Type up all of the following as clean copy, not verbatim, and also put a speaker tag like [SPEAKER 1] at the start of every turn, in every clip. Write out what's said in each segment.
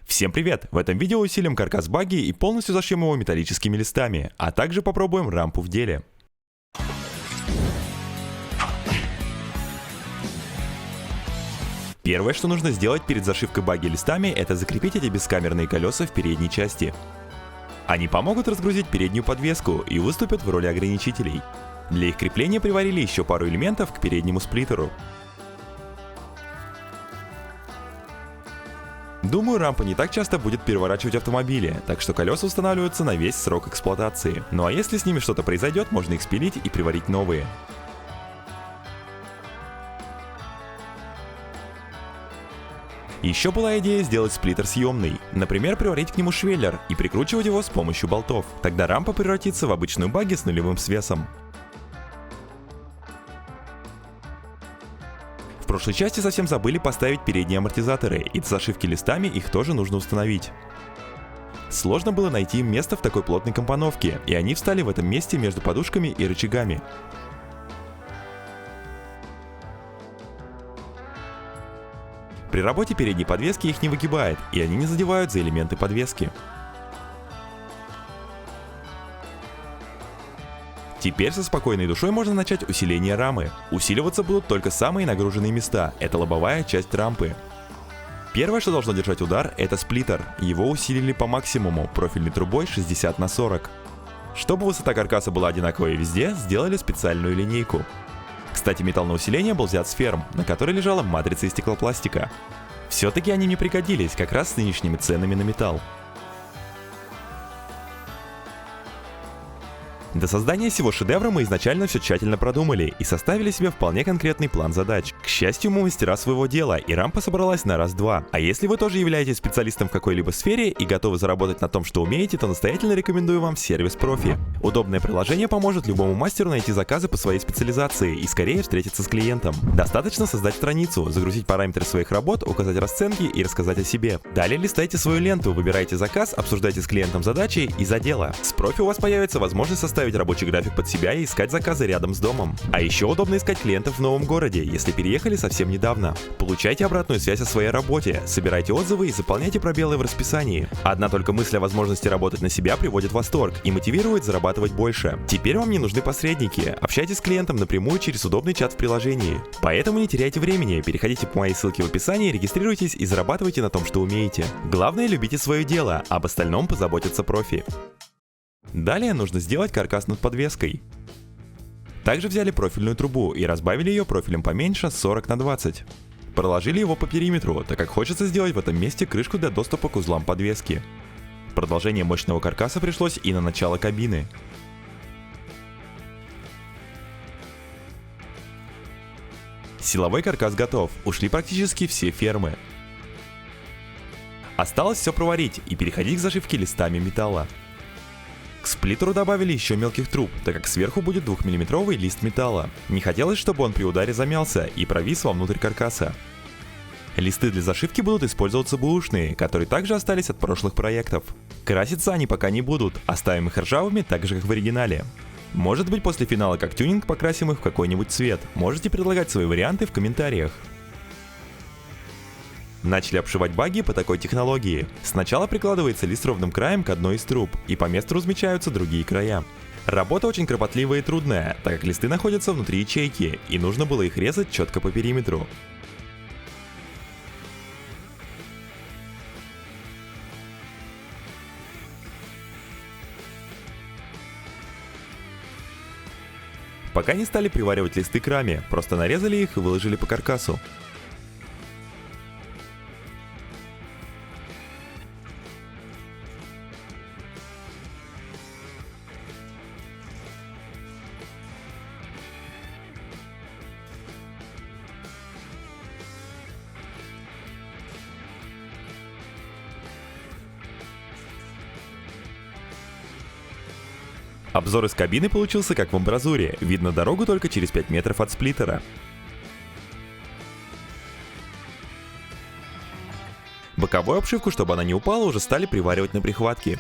[SPEAKER 1] Всем привет! В этом видео усилим каркас багги и полностью зашьем его металлическими листами, а также попробуем рампу в деле. Первое, что нужно сделать перед зашивкой багги листами, это закрепить эти бескамерные колеса в передней части. Они помогут разгрузить переднюю подвеску и выступят в роли ограничителей. Для их крепления приварили еще пару элементов к переднему сплиттеру. Думаю, рампа не так часто будет переворачивать автомобили, так что колеса устанавливаются на весь срок эксплуатации. Ну а если с ними что-то произойдет, можно их спилить и приварить новые. Еще была идея сделать сплиттер съемный, например, приварить к нему швеллер и прикручивать его с помощью болтов. Тогда рампа превратится в обычную багги с нулевым свесом. В прошлой части совсем забыли поставить передние амортизаторы, и для зашивки листами их тоже нужно установить. Сложно было найти им место в такой плотной компоновке, и они встали в этом месте между подушками и рычагами. При работе передней подвески их не выгибает, и они не задевают за элементы подвески. Теперь со спокойной душой можно начать усиление рамы. Усиливаться будут только самые нагруженные места, это лобовая часть рампы. Первое, что должно держать удар, это сплиттер. Его усилили по максимуму, профильной трубой 60×40. Чтобы высота каркаса была одинаковая везде, сделали специальную линейку. Кстати, металл на усиление был взят с ферм, на которой лежала матрица из стеклопластика. Все-таки они мне пригодились, как раз с нынешними ценами на металл. До создания всего шедевра мы изначально все тщательно продумали и составили себе вполне конкретный план задач. К счастью, мы мастера своего дела, и рампа собралась на раз-два. А если вы тоже являетесь специалистом в какой-либо сфере и готовы заработать на том, что умеете, то настоятельно рекомендую вам сервис Профи. Удобное приложение поможет любому мастеру найти заказы по своей специализации и скорее встретиться с клиентом. Достаточно создать страницу, загрузить параметры своих работ, указать расценки и рассказать о себе. Далее листайте свою ленту, выбирайте заказ, обсуждайте с клиентом задачи и за дело. С Профи у вас появится возможность составить рабочий график под себя и искать заказы рядом с домом. А еще удобно искать клиентов в новом городе, если переехали совсем недавно. Получайте обратную связь о своей работе, собирайте отзывы и заполняйте пробелы в расписании. Одна только мысль о возможности работать на себя приводит в восторг и мотивирует зарабатывать больше. Теперь вам не нужны посредники, общайтесь с клиентом напрямую через удобный чат в приложении. Поэтому не теряйте времени, переходите по моей ссылке в описании, регистрируйтесь и зарабатывайте на том, что умеете. Главное, любите свое дело, об остальном позаботится Профи. Далее нужно сделать каркас над подвеской. Также взяли профильную трубу и разбавили ее профилем поменьше 40×20. Проложили его по периметру, так как хочется сделать в этом месте крышку для доступа к узлам подвески. Продолжение мощного каркаса пришлось и на начало кабины. Силовой каркас готов, ушли практически все фермы. Осталось все проварить и переходить к зашивке листами металла. К сплиттеру добавили еще мелких труб, так как сверху будет 2-мм лист металла. Не хотелось, чтобы он при ударе замялся и провис вовнутрь каркаса. Листы для зашивки будут использоваться бэушные, которые также остались от прошлых проектов. Краситься они пока не будут, оставим их ржавыми так же, как в оригинале. Может быть, после финала как тюнинг покрасим их в какой-нибудь цвет. Можете предлагать свои варианты в комментариях. Начали обшивать багги по такой технологии. Сначала прикладывается лист ровным краем к одной из труб, и по месту размечаются другие края. Работа очень кропотливая и трудная, так как листы находятся внутри ячейки, и нужно было их резать четко по периметру. Пока не стали приваривать листы к раме, просто нарезали их и выложили по каркасу. Обзор из кабины получился как в амбразуре, видно дорогу только через 5 метров от сплиттера. Боковую обшивку, чтобы она не упала, уже стали приваривать на прихватки.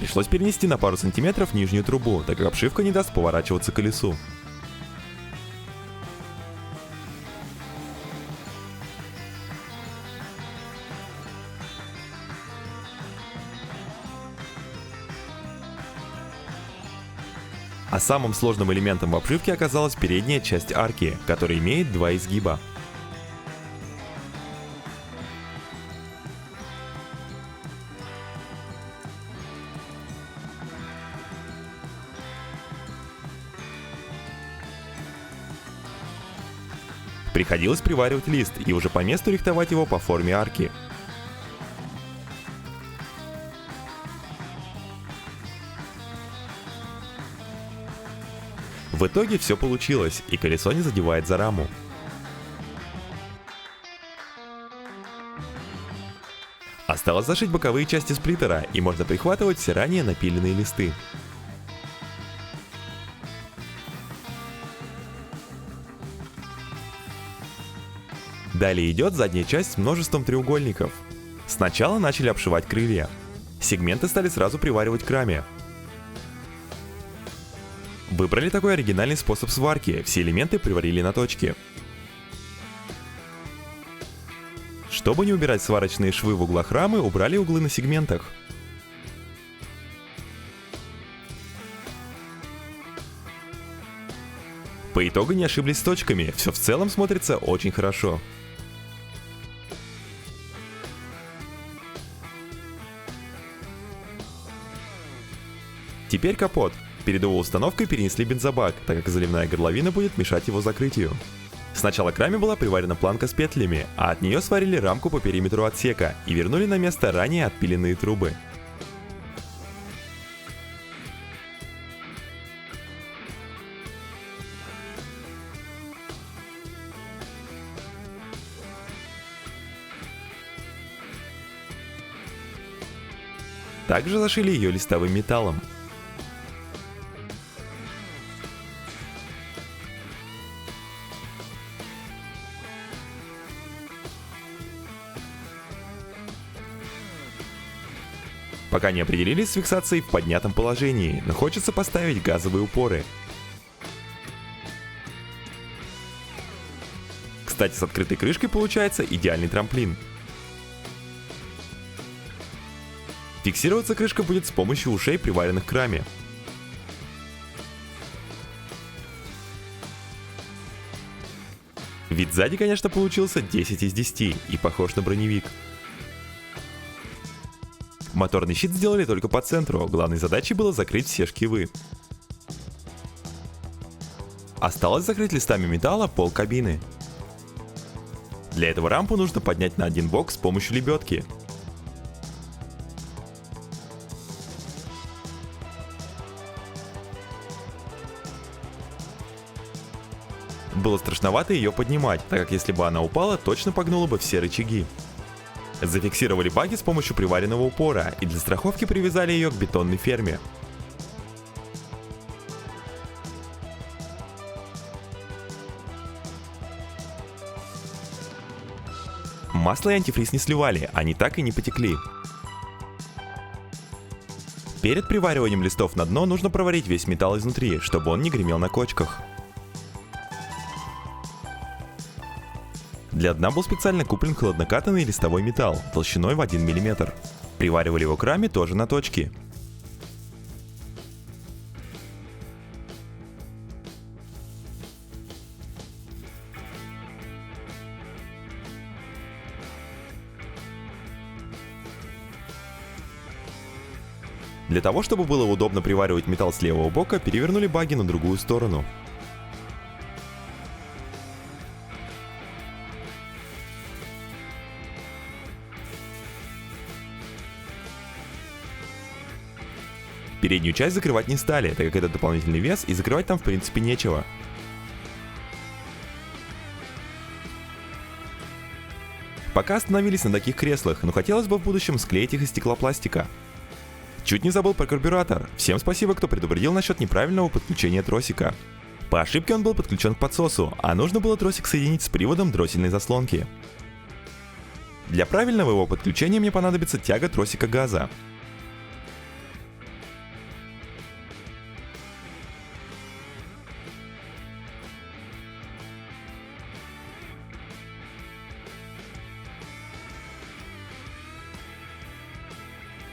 [SPEAKER 1] Пришлось перенести на пару сантиметров нижнюю трубу, так как обшивка не даст поворачиваться колесу. А самым сложным элементом в обшивке оказалась передняя часть арки, которая имеет два изгиба. Приходилось приваривать лист и уже по месту рихтовать его по форме арки. В итоге все получилось, и колесо не задевает за раму. Осталось зашить боковые части сплиттера, и можно прихватывать все ранее напиленные листы. Далее идет задняя часть с множеством треугольников. Сначала начали обшивать крылья. Сегменты стали сразу приваривать к раме. Выбрали такой оригинальный способ сварки, все элементы приварили на точке. Чтобы не убирать сварочные швы в углах рамы, убрали углы на сегментах. По итогу не ошиблись с точками, все в целом смотрится очень хорошо. Теперь капот. Перед его установкой перенесли бензобак, так как заливная горловина будет мешать его закрытию. Сначала к раме была приварена планка с петлями, а от нее сварили рамку по периметру отсека и вернули на место ранее отпиленные трубы. Также зашили ее листовым металлом. Пока не определились с фиксацией в поднятом положении, но хочется поставить газовые упоры. Кстати, с открытой крышкой получается идеальный трамплин. Фиксироваться крышка будет с помощью ушей, приваренных к раме. Вид сзади, конечно, получился 10 из 10 и похож на броневик. Моторный щит сделали только по центру, главной задачей было закрыть все шкивы. Осталось закрыть листами металла пол кабины. Для этого рампу нужно поднять на один бок с помощью лебедки. Было страшновато ее поднимать, так как если бы она упала, точно погнула бы все рычаги. Зафиксировали баги с помощью приваренного упора и для страховки привязали ее к бетонной ферме. Масло и антифриз не сливали, они так и не потекли. Перед привариванием листов на дно нужно проварить весь металл изнутри, чтобы он не гремел на кочках. Для дна был специально куплен хладнокатанный листовой металл толщиной в 1 мм. Приваривали его к раме тоже на точке. Для того, чтобы было удобно приваривать металл с левого бока, перевернули баги на другую сторону. Переднюю часть закрывать не стали, так как это дополнительный вес и закрывать там в принципе нечего. Пока остановились на таких креслах, но хотелось бы в будущем склеить их из стеклопластика. Чуть не забыл про карбюратор. Всем спасибо, кто предупредил насчет неправильного подключения тросика. По ошибке он был подключен к подсосу, а нужно было тросик соединить с приводом дроссельной заслонки. Для правильного его подключения мне понадобится тяга тросика газа.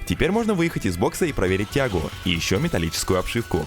[SPEAKER 1] Теперь можно выехать из бокса и проверить тягу, и еще металлическую обшивку.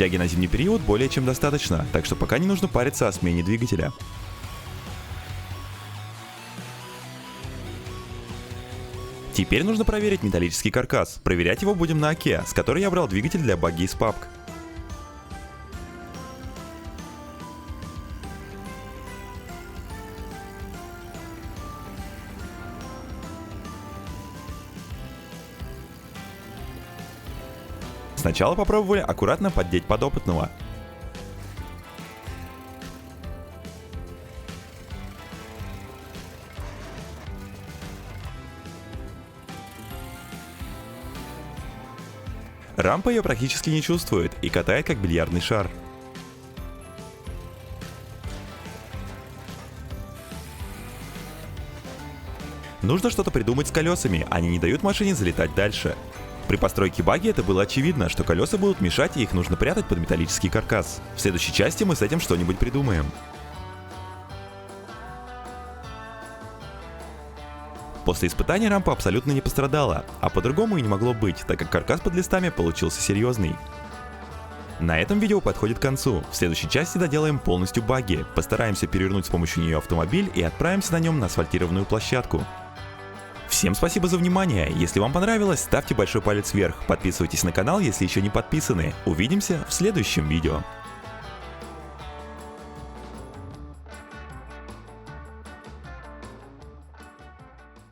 [SPEAKER 1] Тяги на зимний период более чем достаточно, так что пока не нужно париться о смене двигателя. Теперь нужно проверить металлический каркас. Проверять его будем на Оке, с которой я брал двигатель для багги из PUBG. Сначала попробовали аккуратно поддеть подопытного. Рампа ее практически не чувствует и катает как бильярдный шар. Нужно что-то придумать с колесами, они не дают машине залетать дальше. При постройке багги это было очевидно, что колеса будут мешать и их нужно прятать под металлический каркас. В следующей части мы с этим что-нибудь придумаем. После испытания рампа абсолютно не пострадала, а по-другому и не могло быть, так как каркас под листами получился серьезный. На этом видео подходит к концу. В следующей части доделаем полностью багги, постараемся перевернуть с помощью нее автомобиль и отправимся на нем на асфальтированную площадку. Всем спасибо за внимание, если вам понравилось, ставьте большой палец вверх, подписывайтесь на канал, если еще не подписаны. Увидимся в следующем видео.